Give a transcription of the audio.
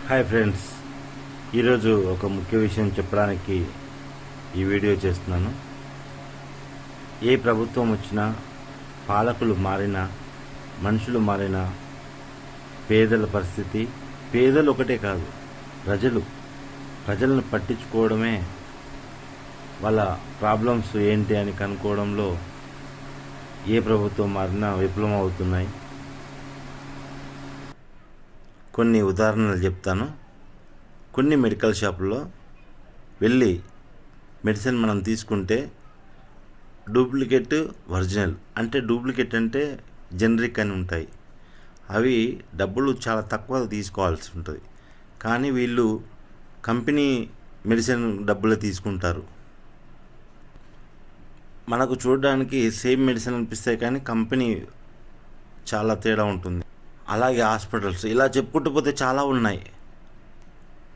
Hi friends, ఈరోజు ఒక ముఖ్య విషయం చెప్పడానికి ఈ వీడియో చేస్తున్నాను. ఏ ప్రభుత్వం వచ్చినా, పాలకులు మారినా, మనుషులు మారినా, పేదల పరిస్థితి, పేదలు ఒకటే కాదు, ప్రజలను పట్టించుకోవడమే, వాళ్ళ ప్రాబ్లమ్స్ ఏంటి అని కనుక్కోవడంలో ఏ ప్రభుత్వం మారినా విఫలం అవుతున్నాయి. కొన్ని ఉదాహరణలు చెప్తాను. కొన్ని మెడికల్ షాపుల్లో వెళ్ళి మెడిసిన్ మనం తీసుకుంటే డూప్లికేట్, ఒరిజినల్ అంటే డూప్లికేట్ అంటే జనరిక్ అని ఉంటాయి. అవి డబ్బులు చాలా తక్కువ తీసుకోవాల్సి ఉంటుంది. కానీ వీళ్ళు కంపెనీ మెడిసిన్ డబ్బులు తీసుకుంటారు. మనకు చూడడానికి సేమ్ మెడిసిన్ అనిపిస్తాయి, కానీ కంపెనీ చాలా తేడా ఉంటుంది. అలాగే హాస్పిటల్స్, ఇలా చెప్పుకుంటూ పోతే చాలా ఉన్నాయి.